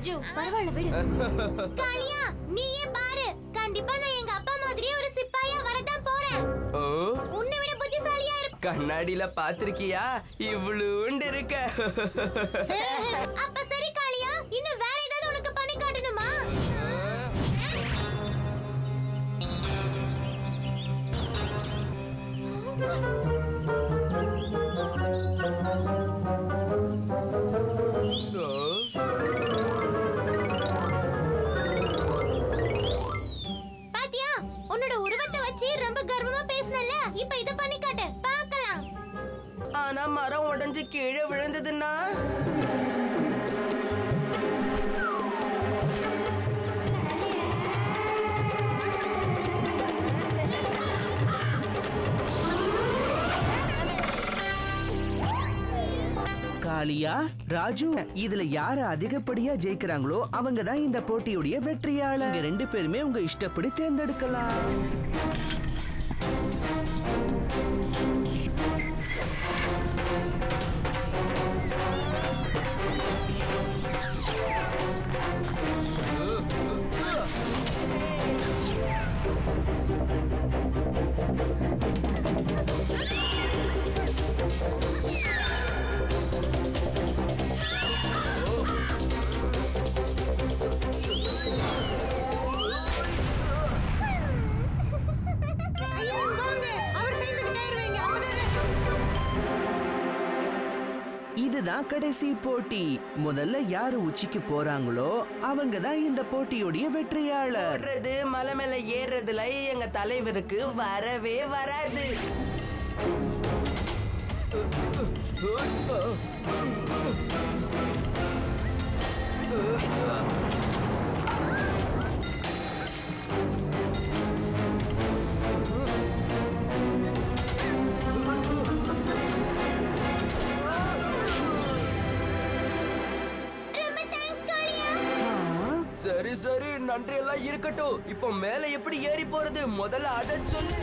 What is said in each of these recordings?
ராஜு பரவாயில்ல விடு. காளியா நீயே பாரு, கண்டிப்பா நான் எங்க அப்பா மாதிரியே ஒரு சிப்பாயா வரதான் போறேன். உன்னை விட புத்திசாலியா இருப்பேன். கண்ணாடியில பாத்திருக்கியா? இவ்வளவுண்டு இருக்க. அப்ப சரி காளியா, இன்னும் வேற ஏதாவது உனக்கு பண்ணி காட்டணுமா? பாத்தியா, உன்னோட உருவத்தை வச்சு ரொம்ப கர்வமா பேசனல, இப்ப இத பண்ணி காட்டு பார்க்கலாம். ஆனா மரம் உடைஞ்சு கீழே விழுந்ததுன்னா காளியா, ராஜு, இதுல யாரு அதிகப்படியா ஜெயிக்கிறாங்களோ அவங்க தான் இந்த போட்டியுடைய வெற்றியாளர். நீங்க ரெண்டு பேருமே உங்க இஷ்டப்படி தேர்ந்தெடுக்கலாம். இதுதான் கடைசி போட்டி. முதல்ல யாரு உச்சிக்கு போறாங்களோ அவங்க தான் இந்த போட்டியுடைய வெற்றியாளர். மலை மேல ஏறுறதுல எங்க தலைவருக்கு வரவே வராது. சரி சரி, நன்றி எல்லாம் இருக்கட்டும். இப்போ மேல எப்படி ஏறி போறது முதல்ல அத சொல்லு.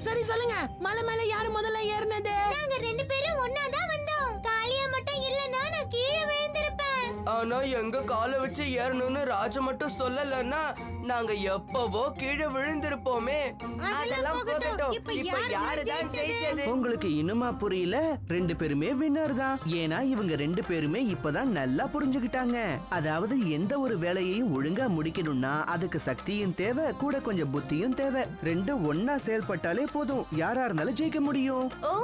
சரி சொல்லுங்க, மலை மேல யாரு முதல்ல ஏறினது? நாங்க ரெண்டு பேரும் ஒண்ணாதான் வந்தோம். காளியா மட்டும் இல்லனா நான் கீழே விழுந்திருப்பேன். ஆனா எங்க காலை வச்சு ஏறணும்னு ராஜு மட்டும் சொல்லலன்னா நாங்க எப்பவோ கீழே விழுந்திருப்போமே. அதெல்லாம் போகட்டும். இப்ப யாருதான் ஜெயிச்சது? உங்களுக்கு இன்னுமா புரியல? ரெண்டு பேருமே வின்னர் தான். ஏன்னா இவங்க ரெண்டு பேருமே இப்பதான் நல்லா புரிஞ்சுக்கிட்டாங்க. அதாவது எந்த ஒரு வேலையையும் ஒழுங்கா முடிக்கணும்னா அதுக்கு சக்தியும் தேவை, கூட கொஞ்சம் புத்தியும் தேவை. ரெண்டும் ஒன்னா செயல்பட்டாலே போதும், யாரா இருந்தாலும் ஜெயிக்க முடியும். ஓ,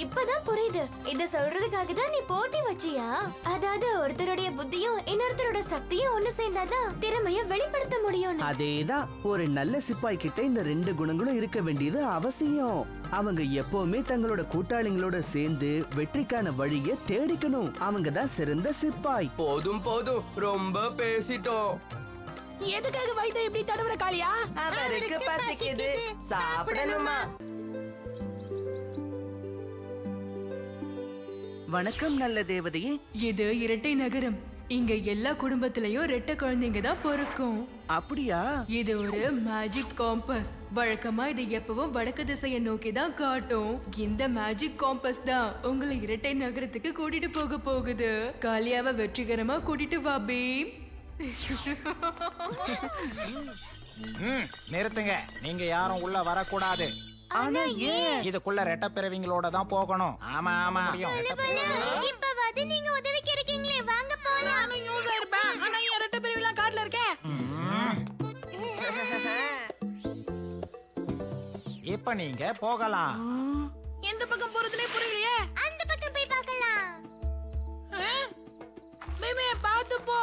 இப்பதான் புரியுது. இத சொல்றதுக்காக தான் நீ போட்டி வச்சியா? அதாவது ஒருத்தருடைய புத்தியும் இன்னொருத்தரோட சக்தியும் ஒண்ணு சேர்ந்தாதான் திறமைய வெளிப்படுத்த முடியும். அதேதான், ஒரு நல்ல சிப்பாய் கிட்ட இந்த ரெண்டு குணங்களும் இருக்க வேண்டியது அவசியம். அவங்க எப்பவுமே தங்களோட கூட்டாளிகளோட சேர்ந்து வெற்றிக்கான வழியை தேடிக்கணும். அவங்க தான் சிறந்த சிப்பாய். போதும் போதும், ரொம்ப பேசிட்டோம். எதுக்காக வயித்தை இப்படி தடவுற காளியா? அவருக்கு பசிக்குது, சாப்பிடணுமா? வணக்கம் நல்ல தேவதையே. இது இரட்டை நகரம். இங்க எல்லா குடும்பத்திலயும் ரெட்டை குழந்தைங்க தான் பிறக்கும். அப்படியா? இது ஒரு மேஜிக் காம்பஸ். வழக்கமா இது எப்பவும் வடக்கு திசையை நோக்கி தான் காட்டும். இந்த மேஜிக் காம்பஸ் தான் உங்களை இரட்டை நகரத்துக்கு கூட்டிட்டு போக போகுது. காளியாவை வெற்றிகரமா கூட்டிட்டு வா பீம். நிறுத்துங்க, நீங்க யாரும் உள்ள வரக்கூடாது. ஆனா ஏன்? இதுக்குள்ள ரெட்டை பிறவிங்களோட தான் போகணும். ஆமா ஆமா. இப்பவாது நீங்க உதவிக்கு இருக்கீங்களே, வாங்க போலாம். நானும் யூஸா இருப்பேன், ஆனா என் ரெட்டை பிரிவுலாம் காட்டுல இருக்கேன். இப்ப நீங்க போகலாம். எந்த பக்கம் போறதுனே புரியலையே. அந்த பக்கம் போய் பார்க்கலாம். மேமே பாத்து போ.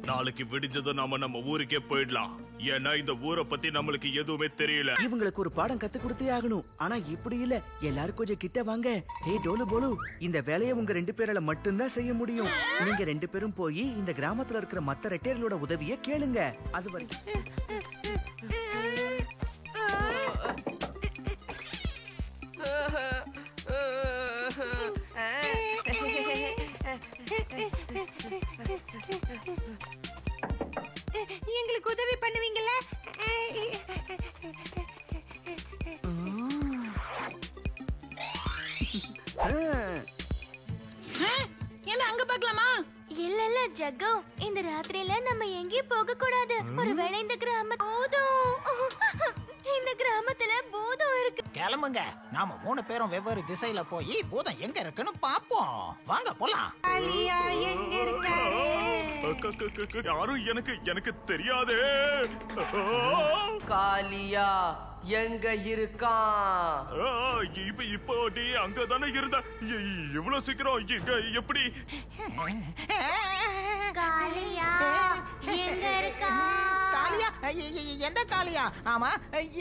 நாளைக்கு விடிஞ்சதும் நாம நம்ம ஊருக்கே போயிடலாம். ஏன்னா இந்த ஊரை பத்தி நம்மளுக்கு எதுவுமே தெரியல. இவங்களுக்கு ஒரு பாடம் கத்து கொடுத்தே ஆகணும். ஆனா இப்படி இல்ல, எல்லாரும் கொஞ்சம் கிட்ட வாங்க. ஏய் டோலு போலு, இந்த வேலையை உங்க ரெண்டு பேரால மட்டும்தான் செய்ய முடியும். நீங்க ரெண்டு பேரும் போய் இந்த கிராமத்துல இருக்கிற மத்த ரெட்டையர்களோட உதவியை கேளுங்க. அது வரைக்கும் ஜக்கு, இந்த ராத்திரியில நம்ம எங்கேயும் போக கூடாது. ஒருவேளை இந்த கிராமத்துல பூதம் இருக்கு. கிளம்புங்க, நாம 3 பேரும் வெவ்வேறு திசையில போய் பூதம் எங்க இருக்குன்னு பாப்போம். வாங்க போலாம். யாரும் எனக்கு தெரியாதே. காளியா எங்க இருக்கான்? இப்போ நீ அங்கதானே இருந்த. இவ்வளவு சீக்கிரம் இங்க எப்படி? காளியா எங்க இருக்கா? காளியா? என்ன காளியா? ஆமா,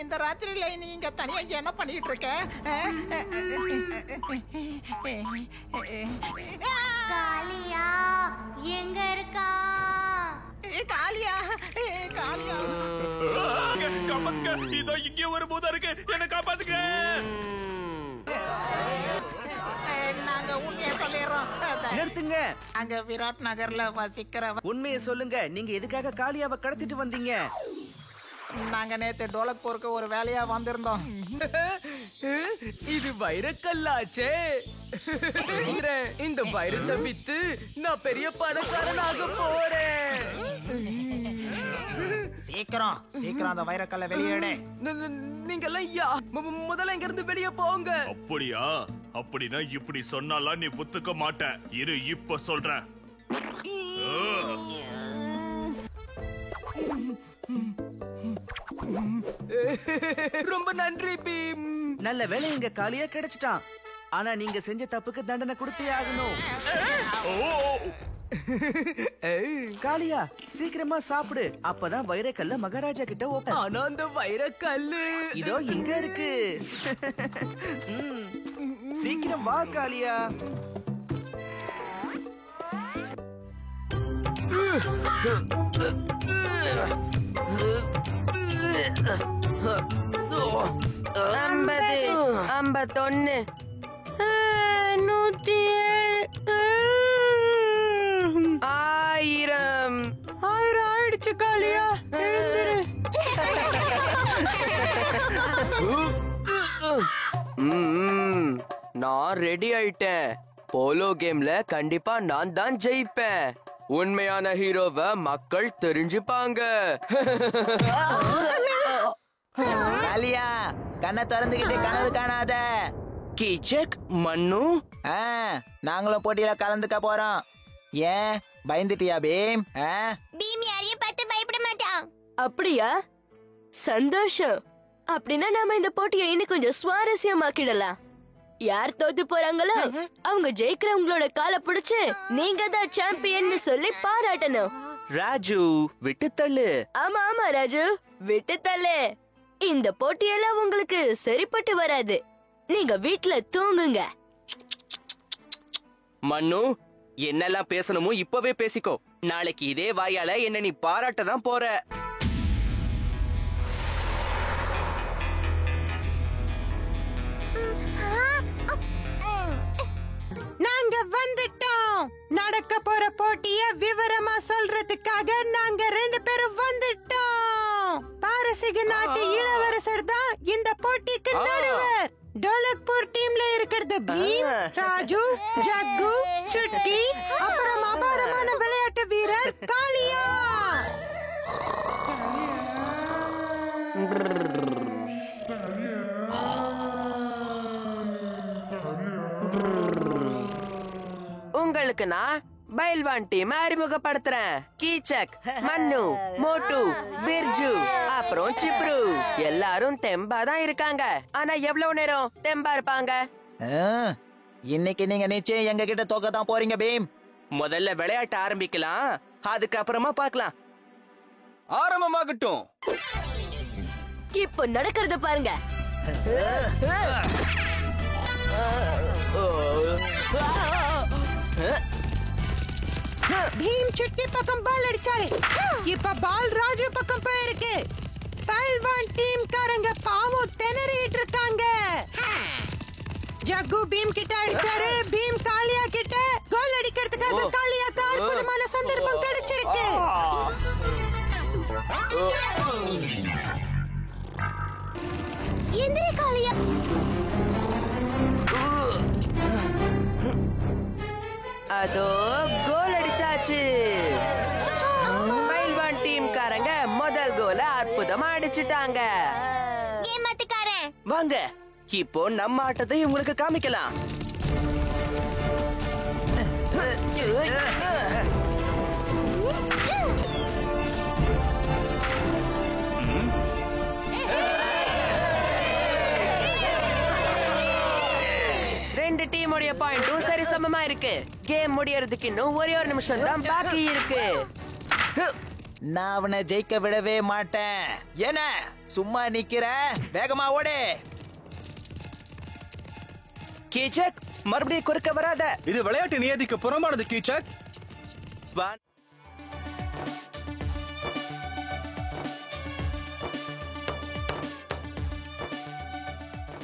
இந்த ராத்திரியில நீங்க தனியா என்ன பண்ணிட்டு இருக்க? காளியா எங்க இருக்கா? காளியா, காளியா, காப்பாத்துக்க. இதோ இங்கே ஒரு பூதம் இருக்கு, என்ன காப்பாத்துக்க. நாங்க உண்மையை சொல்லிடுறோம். நிறுத்துங்க. அங்க விராட் நகர்ல வசிக்கிற உண்மையை சொல்லுங்க, நீங்க எதுக்காக காளியாவை கடத்திட்டு வந்தீங்க? நாங்க நேத்து டோலக்பூருக்கு ஒரு வேலையா வந்திருந்தோம். இது வைரக்கல்லாச்சே. இந்த வைரத்தை வித்து நான் பெரிய பணக்காரனாக போறேன். சீக்கிரம் அந்த வைரக்கல்ல வெளியேடு. நீங்க முதல்ல இங்க இருந்து வெளியே போங்க. அப்படியா? அப்படின்னா இப்படி சொன்னாலாம் நீ ஒத்துக்க மாட்ட. இரு, இப்ப சொல்றேன். ரொம்ப நன்றி பீம். நல்ல வேலை இங்க காளியா கிடைச்சிட்டான். ஆனா நீங்க செஞ்ச தப்புக்கு தண்டனை கொடுத்தே ஆகணும். காளியா, சீக்கிரமா சாப்பிடு. அப்பதான் வைரக்கல்ல மகாராஜா கிட்ட ஓப்பன். ஆனா அந்த வைரக்கல்லு இதோ இங்க இருக்கு. சீக்கிரம் வா காளியா. ஐம்பது, 51, 107, 1000 ஆயிடுச்சு காளியா. நான் ரெடி ஆயிட்டேன். போலோ கேம்ல கண்டிப்பா நான் தான் ஜெயிப்பேன். உண்மையான ஹீரோவை மக்கள் தெரிஞ்சுப்பாங்க. காளியா, கண்ணை திறந்துகிட்டு கனவு காணாத. கீச்சக், மண்ணு, நாங்களும் போட்டியில கலந்துக்க போறோம். ஏன் பயந்துட்டியா பீம்? பீம் யாரையும் பார்த்து பயப்பட மாட்டான். அப்படியா? சந்தோஷம். அப்படின்னா நாம இந்த போட்டியை இன்னும் கொஞ்சம் சுவாரஸ்யமாக்கிடலாம். யார் தோத்து போறாங்களோ அவங்க ஜெயிக்கிறவங்களோட காலை பிடிச்சு நீங்க தான் சாம்பியன் சொல்லி பாராட்டணும். ராஜு விட்டு தள்ளு. ஆமா ஆமா ராஜு, விட்டு தள்ளு. இந்த போட்டியெல்லாம் உங்களுக்கு சரிப்பட்டு வராது. நீங்க வீட்ல தூங்குங்க. மண்ணு, என்னெல்லாம் பேசணுமோ இப்பவே பேசிக்கோ. நாளைக்கு இதே வாயால என்ன நீ பாராட்ட தான் போற. நாங்க வந்துட்டோம். நடக்க போற போட்டிய விவரமா சொல்றதுக்காக நாங்க 2 பேரும் வந்துட்டோம். பாரசீக நாட்டு இளவரசர் தான் இந்த போட்டிக்கு நடுவர். டோலக்பூர் டீம்ல இருக்கிறது பீம், ராஜு, ஜக்கு, சுட்டி, அப்புறம் அபாரமான விளையாட்டு வீரர் காளியா. உங்களுக்கு நான் பைல்வான் டீம் அறிமுகப்படுத்துறேன். கீச்சக், மண்ணு, மோட்டு, பிர்ஜு, அப்புறம் சிப்ரு. எல்லாரும் தெம்பா தான் இருக்காங்க. ஆனா எவ்வளவு நேரம் தெம்பா இருப்பாங்க? இன்னைக்கு நீங்க நிச்சயம் எங்க கிட்ட தோக்க தான் போறீங்க பீம். முதல்ல விளையாட்ட ஆரம்பிக்கலாம், அதுக்கப்புறமா பார்க்கலாம். ஆரம்பமாகட்டும். இப்போ நடக்கிறத பாருங்க. பீம் சுட்டி பக்கம் பால் அடிச்சாரு. இப்ப பால் ராஜு பக்கம் போயிருக்கு. பைல்வான் டீம் காரங்க பாவம் திணறிட்டு இருக்காங்க. ஜக்கு பீம் கிட்ட அடிச்சாரு. பீம் காளியா கிட்ட கோல் அடிக்கிறதுக்காக காளியாக்கு அற்புதமான சந்தர்ப்பம் கிடைச்சிருக்கு. எந்திரி காளியா. அதோ கோல் அடிச்சாச்சு. ஆயிடுச்சு. பைல்வான் டீம்காரங்க முதல் கோல அற்புதமா அடிச்சிட்டாங்க. ஏமாத்துக்காரன், வாங்க இப்போ நம்ம ஆட்டத்தை உங்களுக்கு காமிக்கலாம். ரெண்டு டீமுடைய பாயிண்டும் சரி சமமா இருக்கு. கேம் முடியறதுக்கு இன்னும் ஒரே ஒரு நிமிஷம் தான் பாக்கி இருக்கு. நான் அவனை ஜெயிக்க விடவே மாட்டேன். என்ன சும்மா நிக்கிற? வேகமா ஓடு. கீச்சக், மறுபடியும் குறுக்க வராத. இது விளையாட்டு நியதிக்கு புறம்பானது கீச்சக்.